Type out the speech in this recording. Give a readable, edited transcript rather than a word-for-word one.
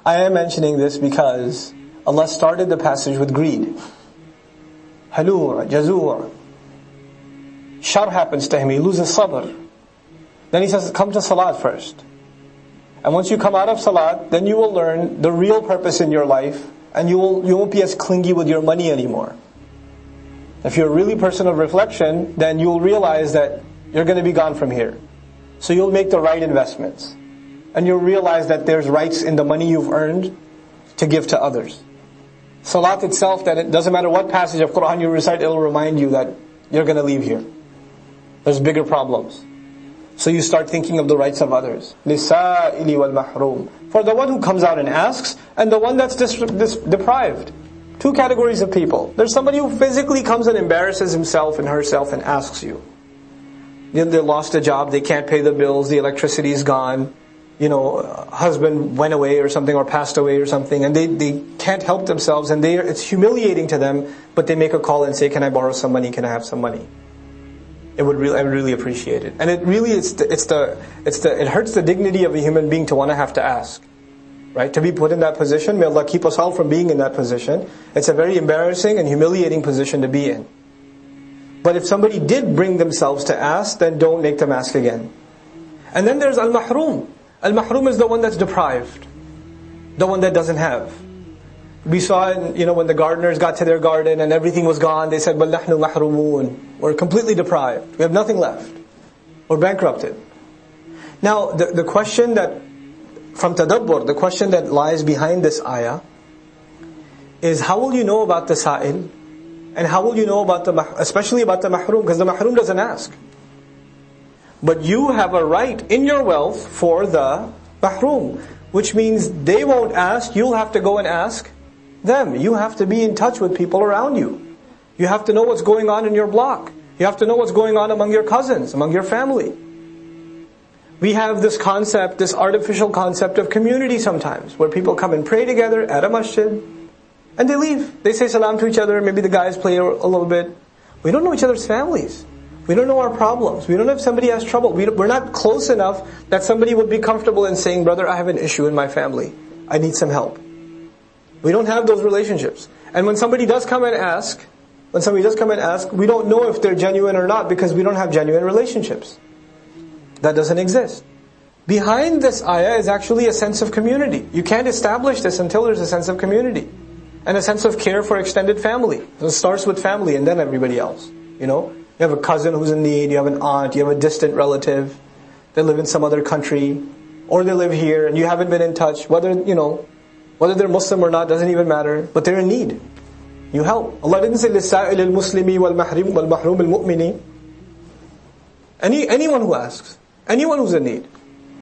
I am mentioning this because Allah started the passage with greed. Halur, jazur. Shar happens to him, he loses sabr. Then he says, come to salat first. And once you come out of salat, then you will learn the real purpose in your life, and you won't be as clingy with your money anymore. If you're a really person of reflection, then you'll realize that you're going to be gone from here. So you'll make the right investments. And you'll realize that there's rights in the money you've earned to give to others. Salat itself, that it doesn't matter what passage of Quran you recite, it'll remind you that you're going to leave here. There's bigger problems. So you start thinking of the rights of others. لِسَائِلِ وَالْمَحْرُومِ. For the one who comes out and asks, and the one that's deprived. Two categories of people. There's somebody who physically comes and embarrasses himself and herself and asks you. They lost a job, they can't pay the bills, the electricity is gone, husband went away or something, or passed away or something, and they can't help themselves, and it's humiliating to them, but they make a call and say, can I borrow some money, can I have some money? I would really appreciate it. And it really, it hurts the dignity of a human being to want to have to ask. Right? To be put in that position, may Allah keep us all from being in that position. It's a very embarrassing and humiliating position to be in. But if somebody did bring themselves to ask, then don't make them ask again. And then there's al-mahroom. Al-mahroom is the one that's deprived. The one that doesn't have. We saw, when the gardeners got to their garden and everything was gone, they said, "Bal nahnu mahrumun." We're completely deprived. We have nothing left. We're bankrupted. Now, the question that, from tadabbur, the question that lies behind this ayah is, how will you know about the sa'il? And how will you know about especially about the mahroom? Because the mahroom doesn't ask. But you have a right in your wealth for the mahroom, which means they won't ask, you'll have to go and ask them. You have to be in touch with people around you. You have to know what's going on in your block. You have to know what's going on among your cousins, among your family. We have this concept, this artificial concept of community sometimes, where people come and pray together at a masjid, and they leave. They say salam to each other, maybe the guys play a little bit. We don't know each other's families. We don't know our problems. We don't know if somebody has trouble. We're not close enough that somebody would be comfortable in saying, brother, I have an issue in my family. I need some help. We don't have those relationships. And when somebody does come and ask, we don't know if they're genuine or not, because we don't have genuine relationships. That doesn't exist. Behind this ayah is actually a sense of community. You can't establish this until there's a sense of community. And a sense of care for extended family. It starts with family and then everybody else. You have a cousin who's in need, you have an aunt, you have a distant relative, they live in some other country, or they live here and you haven't been in touch. Whether they're Muslim or not doesn't even matter, but they're in need. You help. Allah didn't say لِلسَّائِلِ الْمُسْلِمِ وَالْمَحْرُومِ الْمُؤْمِنِ. Anyone who asks, anyone who's in need.